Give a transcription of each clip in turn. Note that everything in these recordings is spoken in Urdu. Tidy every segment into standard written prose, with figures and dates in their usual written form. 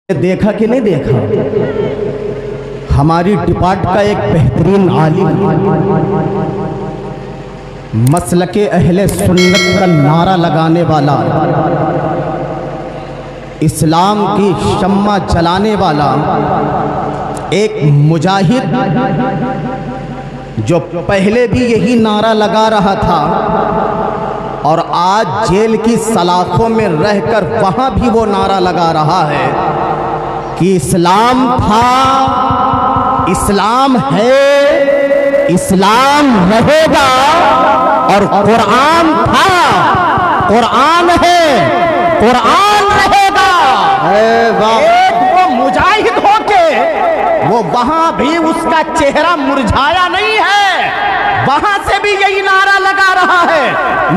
دیکھا کہ نہیں دیکھا، ہماری ڈپارٹ کا ایک بہترین عالم مسلک اہل سنت کا نعرہ لگانے والا، اسلام کی شمع جلانے والا ایک مجاہد جو پہلے بھی یہی نعرہ لگا رہا تھا اور آج جیل کی سلاخوں میں رہ کر وہاں بھی وہ نعرہ لگا رہا ہے کہ اسلام تھا، اسلام ہے، اسلام رہے گا، اور قرآن تھا، قرآن ہے، قرآن رہے گا۔ ایک وہ مجاہد ہو کے وہ وہاں بھی اس کا چہرہ مرجھایا نہیں ہے، وہاں سے بھی یہی نعرہ لگا رہا ہے۔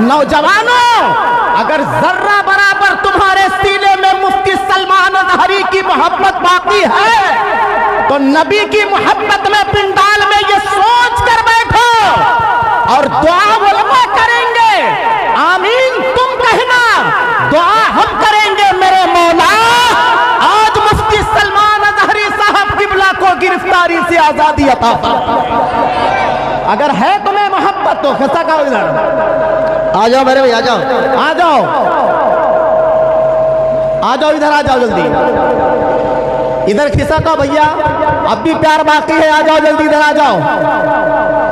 نوجوانوں، اگر ذرہ برابر تمہارے سینے میں مفتی سلمان اظہری کی محبت باقی ہے تو نبی کی محبت میں پنڈال میں یہ سوچ کر بیٹھو اور دعا علماء کریں گے، آمین تم کہنا، دعا ہم کریں گے میرے مولا آج مفتی سلمان اظہری صاحب قبلہ کو گرفتاری سے آزادی عطا فرما۔ اگر ہے تمہیں محبت تو خسا کا ادھر آ جاؤ میرے بھائی، آ جاؤ، آ جاؤ، آ جاؤ، ادھر آ جاؤ، جلدی ادھر کھسا کا بھیا، اب بھی پیار باقی ہے، آ جاؤ جلدی، ادھر آ جاؤ۔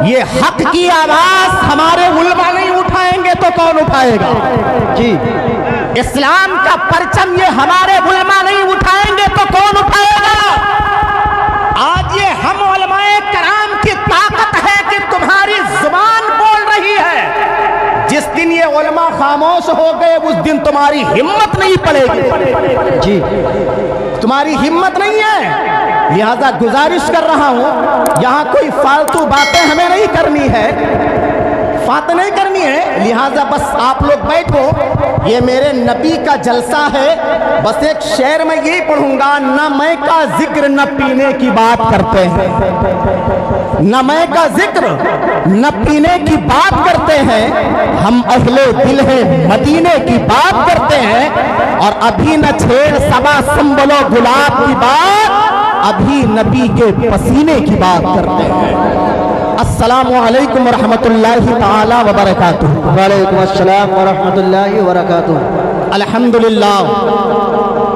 یہ حق کی آواز ہمارے علماء نہیں اٹھائیں گے تو کون اٹھائے گا؟ جی، اسلام کا پرچم یہ ہمارے علماء نہیں اٹھائیں گے تو کون اٹھائے گا؟ آج یہ ہم علماء کرام کی طاقت ہے کہ تمہاری زبان بول رہی ہے، جس دن یہ علماء خاموش ہو گئے اس دن تمہاری ہمت نہیں پڑے گی، جی تمہاری ہمت نہیں ہے۔ لہذا گزارش کر رہا ہوں، یہاں کوئی فالتو باتیں ہمیں نہیں کرنی ہے، باتیں نہیں کرنی ہے، لہذا بس آپ لوگ بیٹھو، یہ میرے نبی کا جلسہ ہے، بس ایک شعر میں یہی پڑھوں گا، نہ میں کا ذکر نہ پینے کی بات کرتے ہیں، نہ میں کا ذکر نہ پینے کی بات کرتے ہیں، ہم اہل دل ہیں مدینے کی بات کرتے ہیں، اور ابھی نہ چھیڑ صبا سنبل و گلاب کی بات، ابھی نبی کے پسینے کی بات کرتے ہیں۔ السلام علیکم ورحمۃ اللہ تعالی وبرکاتہ۔ وعلیکم السلام ورحمۃ اللہ وبرکاتہ۔ الحمدللہ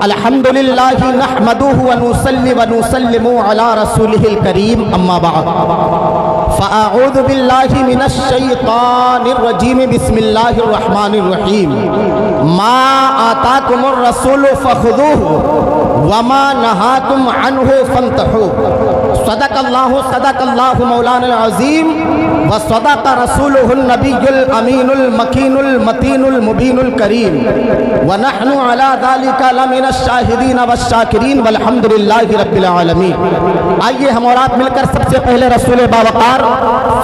الحمدللہ نحمدہ ونصلی ونسلم علی رسولہ الکریم، اما بعد فاعوذ باللہ من الشیطان الرجیم، بسم اللہ الرحمن الرحیم۔ ما آتاکم الرسول فخذوہ وما نہاکم عنہ فانتہوا۔ صدق اللہ مولانا العظیم وصدق رسولہ النبی الامین المکین المتین المبین الکریم، ونحن علی ذلک لمن الشاہدین والشاکرین والحمد للہ رب العالمین۔ آئیے ہم اور آپ مل کر سب سے پہلے رسول باوقار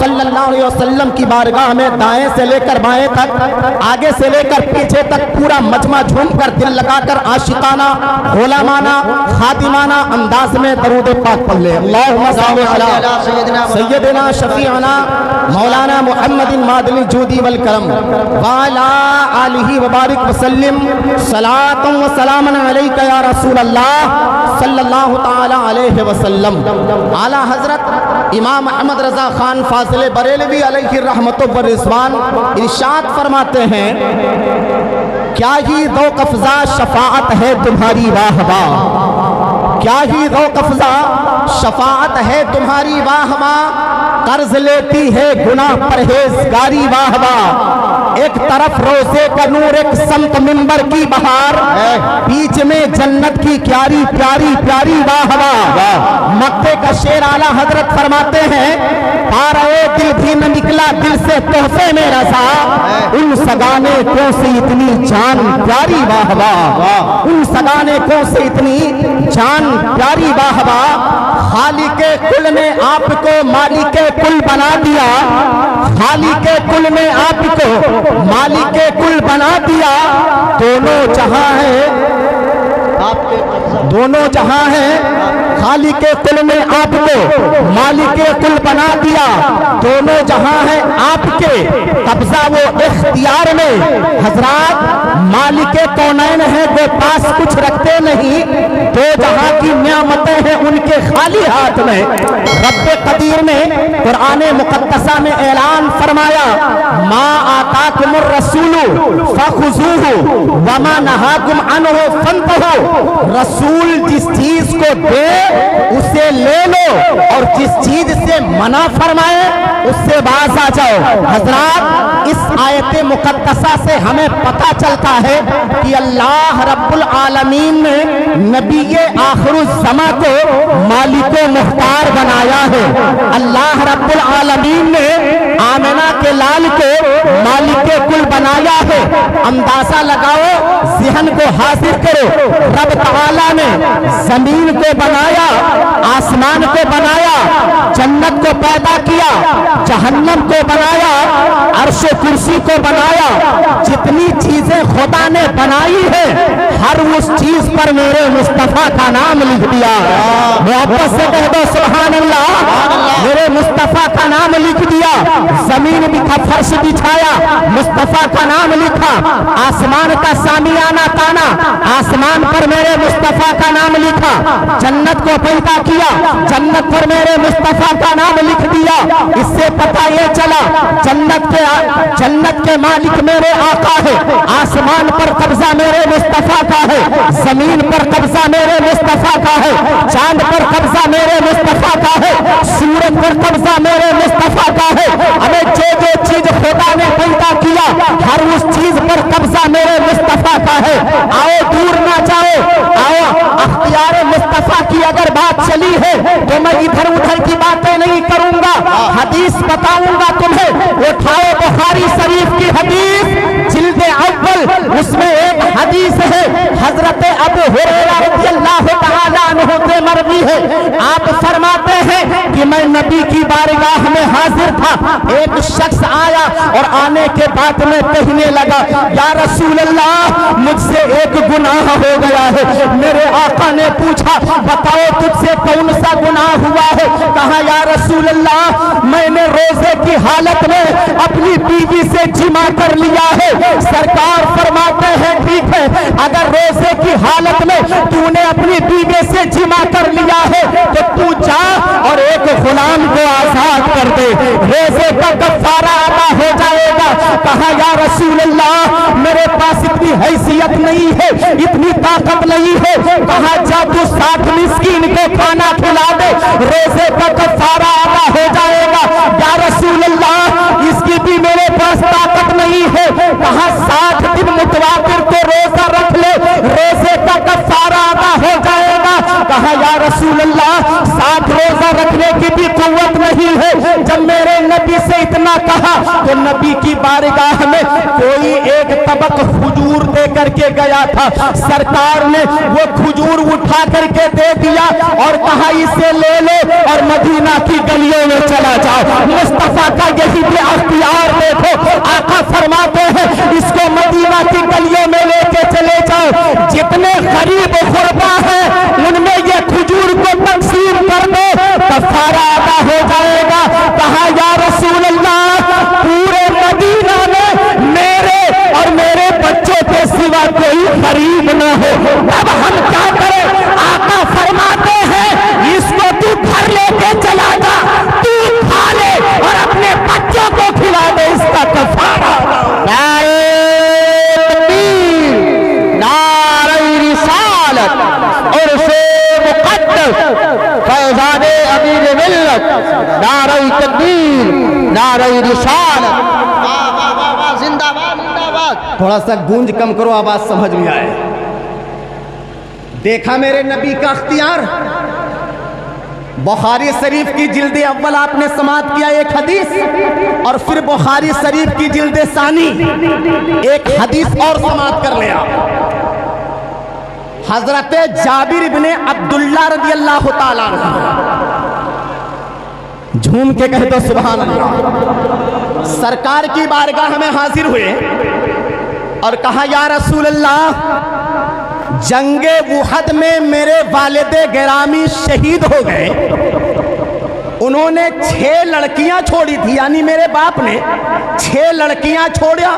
صلی اللہ علیہ وسلم کی بارگاہ میں دائیں سے لے کر بائیں تک، آگے سے لے کر پیچھے تک پورا مجمع جھوم کر دل لگا کر عاشقانہ، غلامانہ، خادمانہ انداز میں درود پاک پڑھ لیں۔ اللہم صل علی سیدنا شفیعنا مولانا محمد مادن الجود والکرم وعلی آلہ وبارک وسلم، صلاۃ و سلام علیک یا رسول اللہ صلی اللہ تعالی علیہ وسلم۔ اعلیٰ حضرت امام احمد رضا خان فاضل بریلوی علیہ الرحمت والرضوان ارشاد فرماتے ہیں، کیا ہی ذوق افزا شفاعت ہے تمہاری واہ واہ، کیا ہی ذوق افزا شفاعت ہے تمہاری واہ واہ، قرض لیتی ہے گناہ پرہیزگاری واہ واہ، ایک طرف روزے کا نور ایک سمت منبر کی بہار، بیچ میں جنت کی پیاری پیاری پیاری واہ واہ۔ مکے کا شعر اعلیٰ حضرت فرماتے ہیں، پارے دل بھی نہ نکلا دل سے تحفے میں رضا، ان سگانے کو سے اتنی جان پیاری واہ واہ، ان سگانے کو سے اتنی جان پیاری واہ واہ۔ خالق کل نے آپ کو مالک کل بنا دیا، خالق کل نے آپ کو مالک کل بنا دیا، دونوں جہاں ہیں دونوں جہاں ہیں، خالق کل نے آپ کو مالک کل بنا دیا، دونوں جہاں ہیں آپ کے، قبضہ وہ اختیار میں، حضرات مالک کونین ہے وہ پاس کچھ رکھتے نہیں، دو جہاں خالی ہاتھ میں۔ رب قدیر نے قرآن مقدسہ میں اعلان فرمایا ما آتاکم الرسول فخذوہ وما نہاکم عنہ فانتہوا، رسول جس چیز کو دے اسے لے لو اور جس چیز سے منع فرمائے اس سے باز آ جاؤ۔ حضرات اس آیت مقدسہ سے ہمیں پتہ چلتا ہے کہ اللہ رب العالمین نے نبی آخر الزماں کو مالک و مختار بنایا ہے۔ اللہ رب العالمین نے آمنہ کے لال کو مالک کل بنایا ہے۔ اندازہ لگاؤ، ذہن کو حاضر کرو، رب تعالیٰ نے زمین کو بنایا، آسمان کو بنایا، جنت کو پیدا کیا، جہنم کو بنایا، عرش و کرسی کو بنایا۔ جتنی چیزیں خدا نے بنائی ہے ہر اس چیز پر میرے مصطفیٰ کا نام لکھ دیا۔ محبت سے کہہ دو سبحان اللہ، میرے مصطفیٰ کا نام لکھ دیا۔ زمین بھی کا فرش بچھایا، مصطفیٰ کا نام لکھا۔ آسمان کا سامیانہ تانا، آسمان پر میرے مصطفیٰ کا نام لکھا۔ جنت کو پیدا کیا، جنت پر میرے مصطفیٰ کا نام لکھ دیا۔ اس سے پتہ یہ چلا جنت کے مالک میرے آقا ہے، آسمان پر قبضہ میرے مصطفیٰ کا ہے، زمین پر قبضہ میرے مصطفیٰ کا ہے، چاند پر قبضہ میرے مصطفیٰ کا ہے، سورج پر قبضہ میرے مصطفیٰ کا ہے۔ ہمیں جو چیز خدا نے پیدا کیا ہر اس چیز پر قبضہ میرے مصطفیٰ کا ہے۔ آؤ دور نہ جاؤ، آؤ اختیار مصطفیٰ کی اگر بات چلی ہے تو میں ادھر ادھر کی باتیں نہیں کروں گا، حدیث بتاؤں گا تمہیں۔ اٹھاؤ بخاری شریف کی حدیث جلد اول، اس میں ایک حدیث ہے حضرت ابو ہریرہ رضی اللہ تعالیٰ عنہ سے مروی ہے۔ آپ فرماتے ہیں کہ میں نبی کی بارگاہ میں حاضر تھا، ایک شخص آیا اور آنے کے بعد میں کہنے لگا یا رسول اللہ مجھ سے ایک گناہ ہو گیا ہے۔ میرے آقا نے پوچھا بتاؤ تجھ سے کون سا گناہ ہوا ہے؟ کہا یا رسول اللہ میں نے روزے کی حالت میں اپنی بیوی سے جمع کر لیا ہے۔ سرکار فرماتے ہیں ٹھیک ہے، اگر روزے کی حالت میں تو نے اپنی بیوی سے جمع کر لیا ہے تو تو جا اور ایک غلام کو آزاد کر دے، روزے کا کفارہ ادا ہو جائے گا۔ کہا یا رسول اللہ میرے پاس اتنی حیثیت نہیں ہے، اتنی طاقت نہیں ہے۔ کہا جا تو 60 مسکین کو کھانا کھلا دے، روزے کا کفارہ ادا ہو جائے گا۔ یا رسول اللہ اس کی بھی میرے پاس طاقت نہیں ہے۔ کہا 60 دن متواتر تو روزہ رکھ لے، روزے کا کفارہ ادا ہو جائے گا۔ کہا یا رسول اللہ 60 روزہ رکھنے کی بھی قوت نہیں ہے۔ جب میرے نبی سے اتنا کہا تو نبی کی بارگاہ میں کوئی ایک طبق کھجور دے کر کے گیا تھا، سرکار نے وہ کھجور اٹھا کر کے دے دیا اور کہا اسے لے لو اور مدینہ کی گلیوں میں چلا جاؤ۔ مصطفیٰ کا یہی بھی اختیار دیکھو، آقا فرماتے ہیں اس کو مدینہ کی گلیوں میں لے کے چلے جاؤ، جتنے غریب غربا ہیں ان میں یہ کھجور کو تقسیم کر دو، کفارہ ادا ہو جائے گا۔ کہا یا رسول اللہ پورے مدینہ میں میرے اور میرے بچوں کے سوا کوئی غریب نہ ہو، اب ہم کیا کریں؟ آقا فرماتے ہیں اس کو تو گھر لے کے چلا جا، تو کھا لے اور اپنے بچوں کو کھلا دے، اس کا کفارہ۔ نعرہ تکبیر، نعرہ رسالت، عرف مقدس، فیضان امیر ملت، نعرہ تکبیر، نعرہ رسالت، زندہ باد زندہ باد۔ تھوڑا سا گونج کم کرو، آواز سمجھ میں آئے۔ دیکھا میرے نبی کا اختیار، بخاری شریف کی جلد اول آپ نے سماعت کیا ایک حدیث، اور پھر بخاری شریف کی جلد ثانی ایک حدیث اور سماعت کر لیا۔ حضرت جابر ابن عبداللہ رضی اللہ تعالیٰ عنہ، جھوم کے کہہ دو سبحان اللہ، سرکار کی بارگاہ میں حاضر ہوئے اور کہا یا رسول اللہ جنگ احد میں میرے والد گرامی شہید ہو گئے، انہوں نے 6 لڑکیاں چھوڑی تھی، یعنی میرے باپ نے 6 لڑکیاں چھوڑیا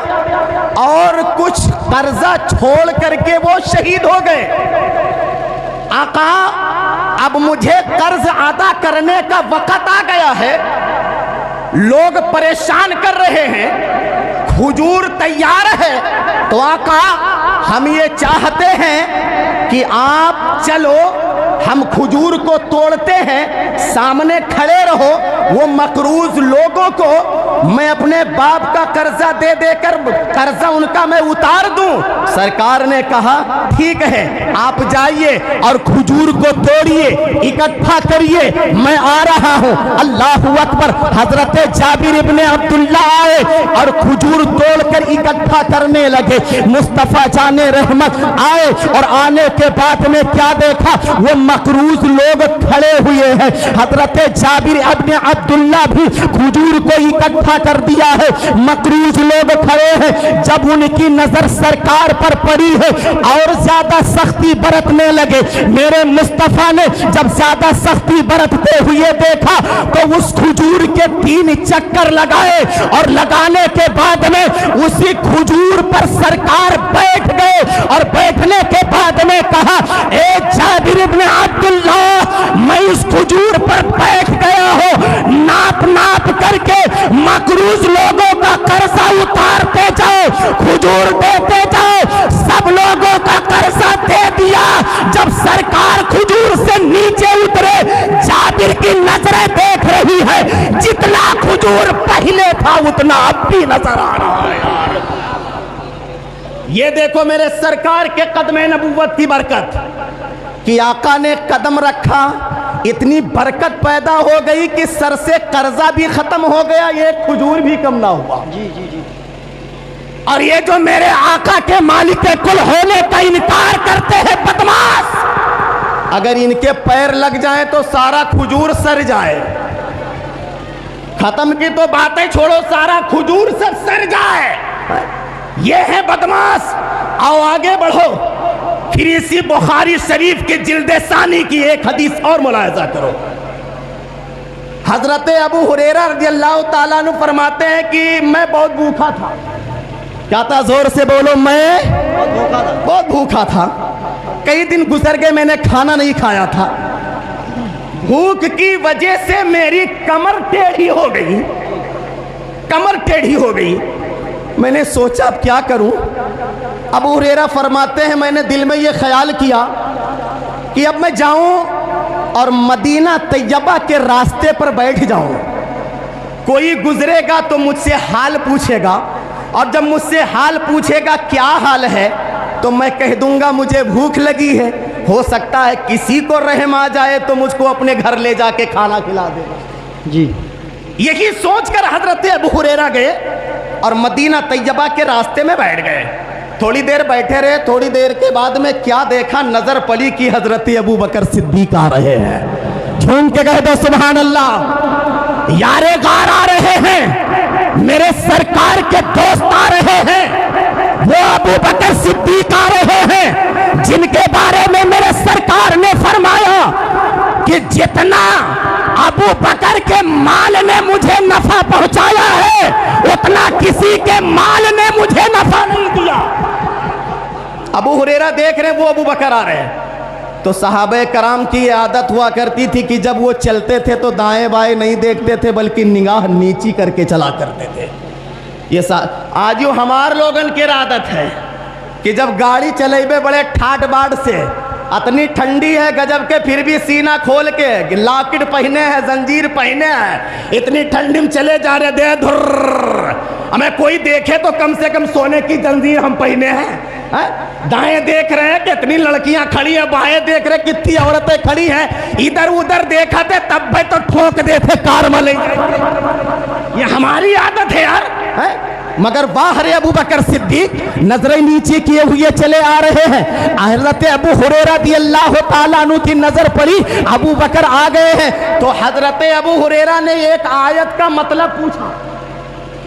اور کچھ قرضہ چھوڑ کر کے وہ شہید ہو گئے۔ آقا اب مجھے قرض ادا کرنے کا وقت آ گیا ہے، لوگ پریشان کر رہے ہیں، کھجور تیار ہے، تو آقا ہم یہ چاہتے ہیں کہ آپ چلو، ہم کھجور کو توڑتے ہیں، سامنے کھڑے رہو، وہ مقروض لوگوں کو میں اپنے باپ کا قرضہ دے دے کر قرضہ ان کا میں اتار دوں۔ سرکار نے کہا ٹھیک ہے، آپ جائیے اور کھجور کو توڑیے، اکٹھا کریے، میں آ رہا ہوں۔ اللہ اکبر۔ حضرت جابر ابن عبداللہ آئے اور کھجور توڑ کر اکٹھا کرنے لگے۔ مصطفیٰ جان رحمت آئے اور آنے کے بعد میں کیا دیکھا، وہ مقروض لوگ کھڑے ہوئے ہیں۔ حضرت جابر ابن عبداللہ بھی کھجور کو اکٹھا کر دیا ہے، مقروض لوگ کھڑے ہیں۔ جب ان کی نظر سرکار پر پڑی ہے اور زیادہ سختی برتنے لگے، میرے مصطفیٰ نے جب زیادہ سختی برتتے ہوئے دیکھا تو اس کھجور کے 3 چکر لگائے، اور لگانے کے بعد میں اسی کھجور پر سرکار بیٹھ گئے، اور بیٹھنے کے بعد میں کہا اے جابر ابن عبداللہ، میں اس کھجور پر بیٹھ گیا ہوں، ناپ ناپ کر کے مقروض لوگوں کا قرضہ اتارتے جاؤ، کھجور دیتے جاؤ۔ سب لوگوں کا قرضہ دے دیا۔ جب سرکار کھجور سے نیچے اترے، جابر کی نظریں دیکھ رہی ہے، جتنا کھجور پہلے تھا اتنا اب بھی نظر آ رہا ہے۔ یہ دیکھو میرے سرکار کے قدم نبوت کی برکت کہ آقا نے قدم رکھا، اتنی برکت پیدا ہو گئی کہ سر سے قرضہ بھی ختم ہو گیا، یہ کھجور بھی کم نہ ہوا۔ اور یہ جو میرے آقا کے مالک کل ہونے کا انکار کرتے ہیں بدماش، اگر ان کے پیر لگ جائیں تو سارا کھجور سر جائے۔ ختم کی تو باتیں چھوڑو، سارا کھجور سر جائے۔ یہ ہے بدماش۔ آؤ آگے بڑھو، پھر اسی بخاری شریف کے جلد ثانی کی ایک حدیث اور ملاحظہ کرو۔ حضرت ابو ہریرہ رضی اللہ تعالیٰ عنہ فرماتے ہیں کہ میں بہت بھوکا تھا۔ کیا تھا؟ زور سے بولو، میں بہت بھوکا تھا، کئی دن گزر گئے میں نے کھانا نہیں کھایا تھا، بھوک کی وجہ سے میری کمر ٹیڑھی ہو گئی، کمر ٹیڑھی ہو گئی۔ میں نے سوچا اب کیا کروں۔ ابو ہریرہ فرماتے ہیں میں نے دل میں یہ خیال کیا کہ اب میں جاؤں اور مدینہ طیبہ کے راستے پر بیٹھ جاؤں، کوئی گزرے گا تو مجھ سے حال پوچھے گا، اور جب مجھ سے حال پوچھے گا کیا حال ہے تو میں کہہ دوں گا مجھے بھوک لگی ہے، ہو سکتا ہے کسی کو رحم آ جائے تو مجھ کو اپنے گھر لے جا کے کھانا کھلا دے گا۔ جی، یہی سوچ کر حضرت ابو ہریرہ گئے اور مدینہ طیبہ کے راستے میں بیٹھ گئے۔ تھوڑی دیر بیٹھے رہے، تھوڑی دیر کے بعد میں کیا دیکھا، نظر پڑی کہ حضرت ابو بکر صدیق آ رہے ہیں۔ جھوم کے کہہ دو سبحان اللہ۔ یار غار آ رہے ہیں، میرے سرکار کے دوست آ رہے ہیں، وہ ابو بکر صدیق آ رہے ہیں جن کے بارے میں میرے سرکار نے فرمایا کہ جتنا ابو بکر کے مال نے مجھے نفع پہنچایا ہے اتنا کسی کے مال نے مجھے نفع نہیں دیا۔ ابو ہریرہ دیکھ رہے ہیں وہ ابو بکر آ رہے ہیں، تو صحابہ کرام کی عادت ہوا کرتی تھی کہ جب وہ چلتے تھے تو دائیں بائیں نہیں دیکھتے تھے بلکہ نگاہ نیچی کر کے چلا کرتے تھے۔ یہ آج ہمار لوگن کی عادت ہے کہ جب گاڑی چلے بڑے ٹھاٹ باٹ سے، اتنی ٹھنڈی ہے گجب کے پھر بھی سینہ کھول کے لاکٹ پہنے ہیں، زنجیر پہنے ہیں، اتنی ٹھنڈی میں چلے جا رہے دے دھر، ہمیں کوئی دیکھے تو کم سے کم سونے کی زنجیر ہم پہنے ہیں۔ دائیں دیکھ رہے ہیں کتنی لڑکیاں کھڑی ہیں، بائیں دیکھ رہے کتنی عورتیں کھڑی ہیں، ادھر ادھر دیکھا تھے تب بھی تو ٹھوک دیتے کار میں لے جائیں۔ یہ ہماری عادت ہے یار۔ مگر باہر ابو بکر صدیق نظریں نیچے کیے ہوئے چلے آ رہے ہیں۔ حضرت ابو ہریرہ رضی اللہ تعالیٰ عنہ کی نظر پڑی، ابو بکر آ گئے ہیں، تو حضرت ابو ہریرہ نے ایک آیت کا مطلب پوچھا۔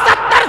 70